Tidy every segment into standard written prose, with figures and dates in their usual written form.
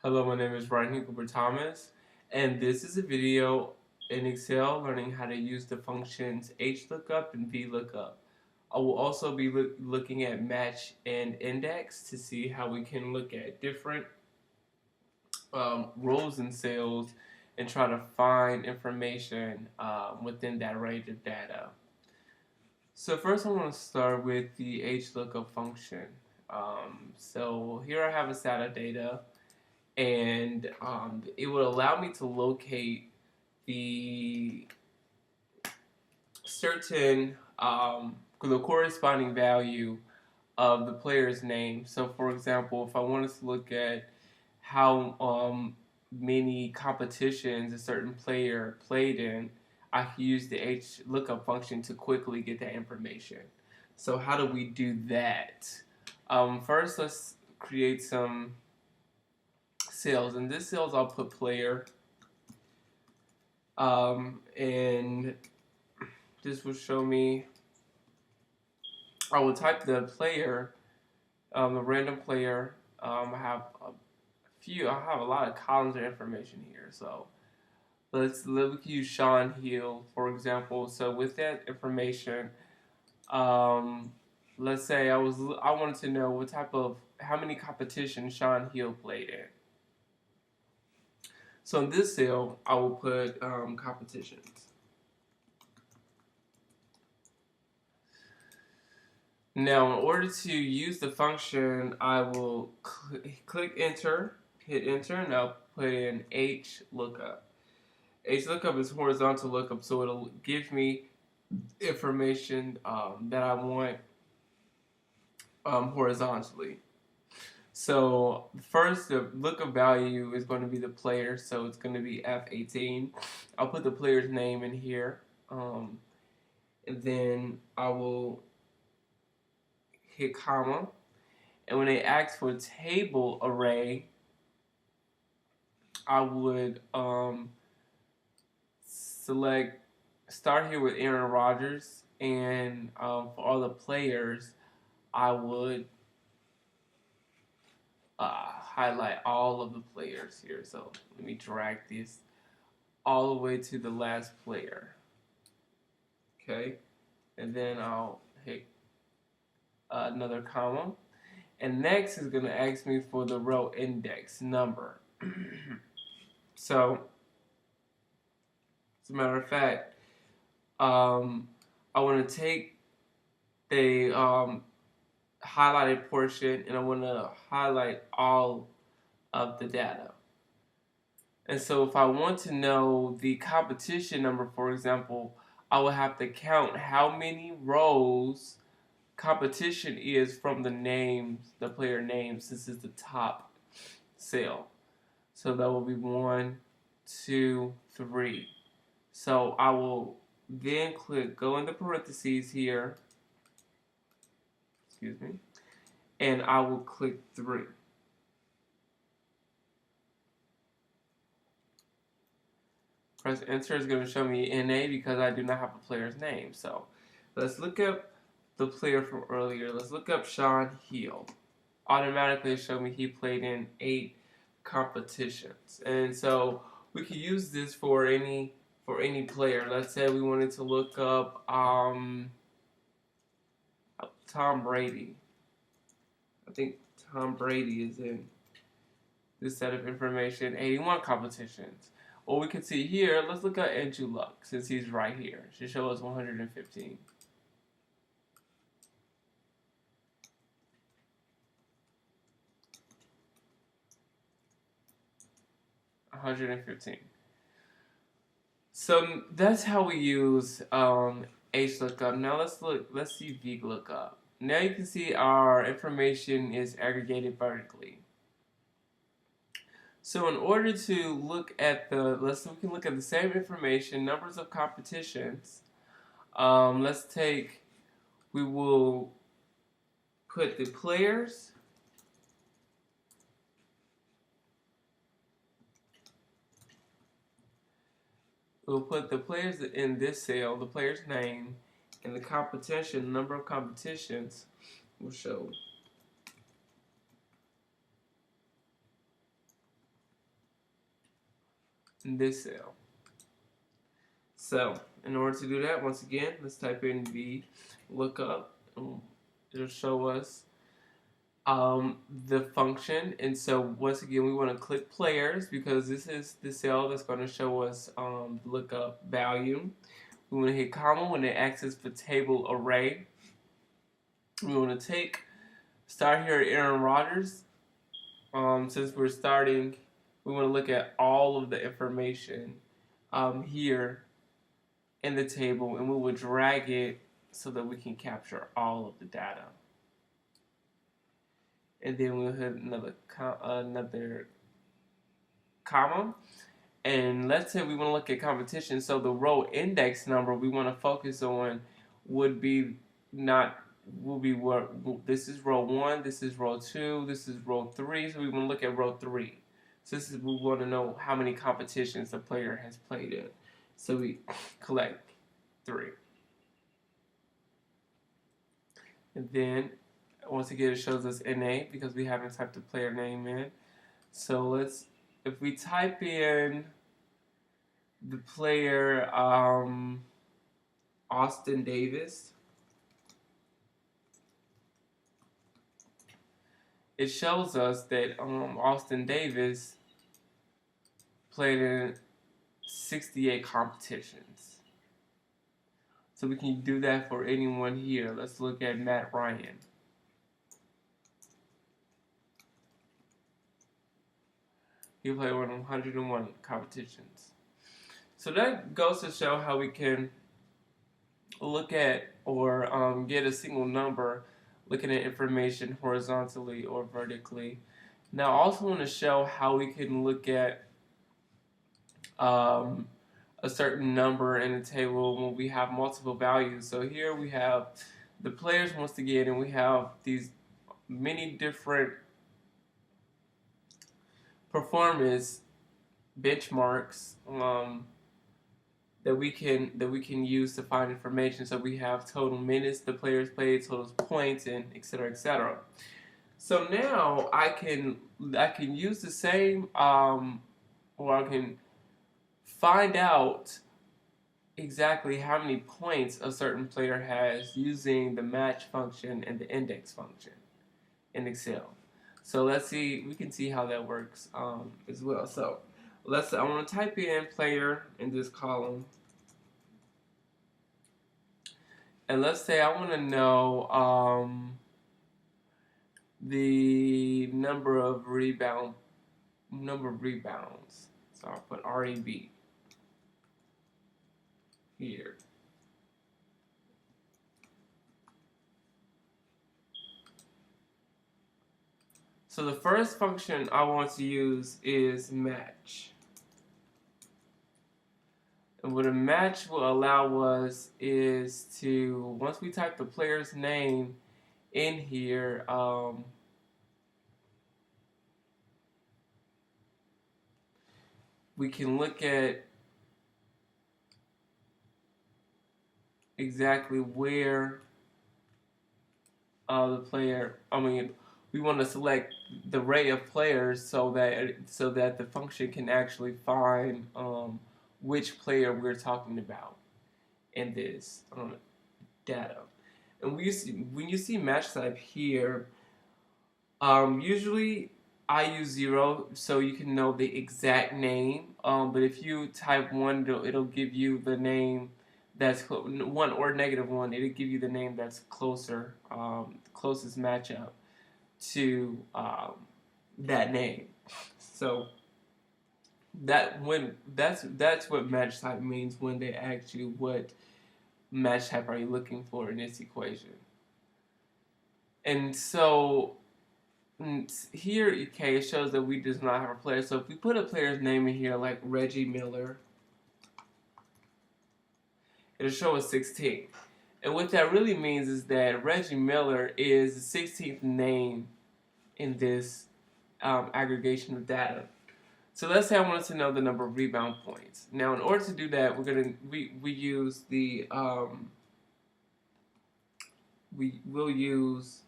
Hello, my name is Hvlookup Thomas, and this is a video in Excel learning how to use the functions Hvlookup and Vlookup. I will also be looking at match and index to see how we can look at different rows and cells and try to find information within that range of data. So first I want to start with the Hvlookup function. So here I have a set of data, and it would allow me to locate the certain the corresponding value of the player's name. So, for example, if I wanted to look at how many competitions a certain player played in, I could use the Hvlookup function to quickly get that information. So, how do we do that? First, let's create some cells. In this cells, I'll put player, and this will show me. I will type the player, the random player. I have a few. I have a lot of columns of information here. So let's use Sean Hill for example. So with that information, let's say I wanted to know how many competitions Sean Hill played in. So in this cell, I will put competitions. Now, in order to use the function, I will click enter, hit enter, and I'll put in Hvlookup. Hvlookup is horizontal lookup, so it'll give me information that I want horizontally. So first, the lookup value is going to be the player, so it's going to be F18. I'll put the player's name in here, and then I will hit comma, and when they ask for table array, I would start here with Aaron Rodgers, and for all the players, I would highlight all of the players here. So let me drag this all the way to the last player. Okay, and then I'll hit another comma, and next is going to ask me for the row index number. So as a matter of fact, I want to take the highlighted portion and I want to highlight all of the data. And so if I want to know the competition number, for example, I will have to count how many rows competition is from the names, the player names. This is the top cell. So that will be 1, 2, 3. So I will then go in the parentheses here, excuse me, and I will click 3. Press enter is going to show me NA because I do not have a player's name. So let's look up the player from earlier. Let's look up Sean Hill. Automatically show me he played in 8 competitions. And so we can use this for any player. Let's say we wanted to look up Tom Brady. I think Tom Brady is in this set of information, 81 competitions. Or we can see here, let's look at Andrew Luck since he's right here. It should show us 115. So that's how we use Hvlookup. Now let's see Vlookup. Now you can see our information is aggregated vertically. So in order to look at we can look at the same information, numbers of competitions. We will put the players. We'll put the players in this cell, the player's name, and the competition, number of competitions will show in this cell. So in order to do that, once again, let's type in the lookup. It'll show us the function. And so once again, we want to click players because this is the cell that's going to show us lookup value. We want to hit comma when it access the table array. We want to start here at Aaron Rodgers. Since we're starting, we want to look at all of the information here in the table, and we will drag it so that we can capture all of the data. And then we'll hit another comma. And let's say we want to look at competition. So the row index number we want to focus on would be this is row 1, this is row 2, this is row 3. So we want to look at row 3. So we want to know how many competitions the player has played in. So we collect 3. And then once again it shows us NA because we haven't typed the player name in. So if we type in the player Austin Davis, it shows us that Austin Davis played in 68 competitions. So we can do that for anyone here. Let's look at Matt Ryan. He played 101 competitions. So that goes to show how we can look at or get a single number looking at information horizontally or vertically. Now I also want to show how we can look at a certain number in a table when we have multiple values. So here we have the players once again, and we have these many different performance benchmarks that we can use to find information. So we have total minutes the players played, total points, and etc. etc. So now I can use the same or I can find out exactly how many points a certain player has using the match function and the index function in Excel. So let's see, we can see how that works as well. So I want to type in player in this column. And let's say I want to know the number of rebounds. So I'll put REB here. So the first function I want to use is match. And what a match will allow us is to, once we type the player's name in here, we can look at exactly where the player, we want to select the array of players so that the function can actually find which player we're talking about in this data. And when you see match type here, usually I use 0 so you can know the exact name. But if you type 1, it'll give you the name that's 1 or -1. It'll give you the name that's closer, closest matchup to that name. So that's what match type means when they ask you what match type are you looking for in this equation. And so here, okay, it shows that we does not have a player. So if we put a player's name in here like Reggie Miller, it'll show us 16. And what that really means is that Reggie Miller is the 16th name in this aggregation of data. So let's say I wanted to know the number of rebound points. Now, in order to do that, we use the we will use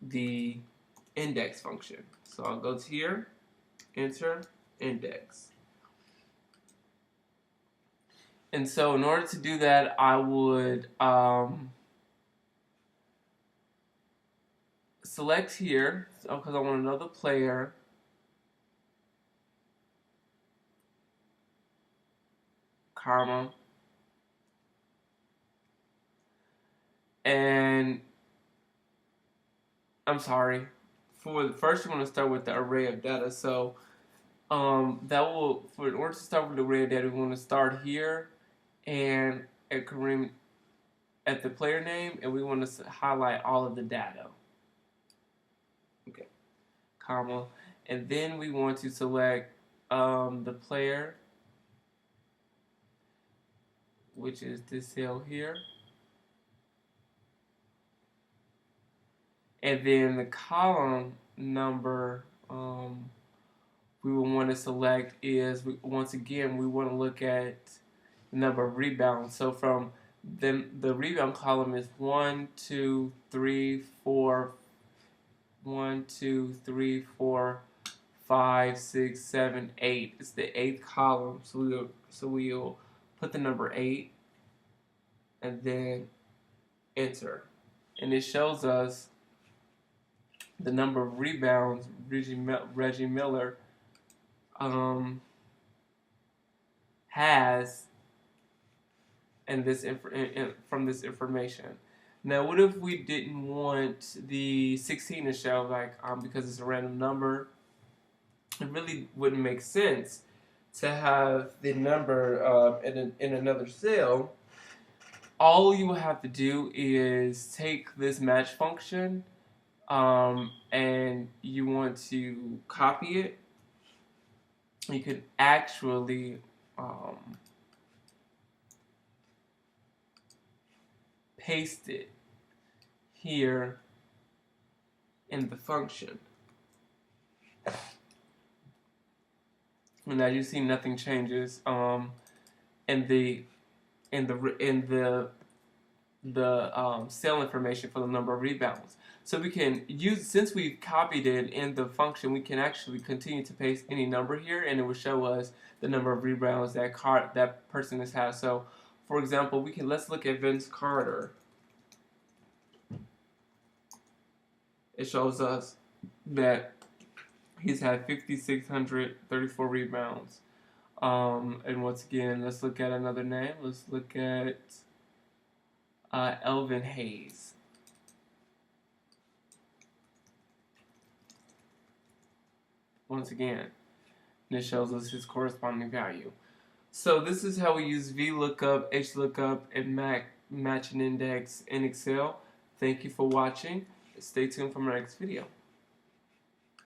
the index function. So I'll go to here, enter index. And so in order to do that, I would select here, because I want another player. Comma. And I'm sorry. For first, you want to start with the array of data. So that will, in order to start with the array of data, we want to start here and at Kareem at the player name, and we want to highlight all of the data. Okay, comma, and then we want to select the player, which is this cell here, and then the column number we will want to select is, once again, we want to look at the number of rebounds. So from the rebound column is 1, 2, 3, 4, 1, 2, 3, 4, 5, 6, 7, 8. It's the eighth column. So we'll put the number 8 and then enter. And it shows us the number of rebounds Reggie Miller has from this information. Now, what if we didn't want the 16 to show, like because it's a random number? It really wouldn't make sense to have the number in another cell. All you have to do is take this match function and you want to copy it. You could actually paste it here in the function. And as you see, nothing changes in the cell information for the number of rebounds. So we can use, since we've copied it in the function, we can actually continue to paste any number here, and it will show us the number of rebounds that person has had. So, for example, let's look at Vince Carter. It shows us that he's had 5,634 rebounds. And once again, let's look at another name. Let's look at Elvin Hayes. Once again, and it shows us his corresponding value. So this is how we use VLOOKUP, HLOOKUP, and match and index in Excel. Thank you for watching. Stay tuned for my next video.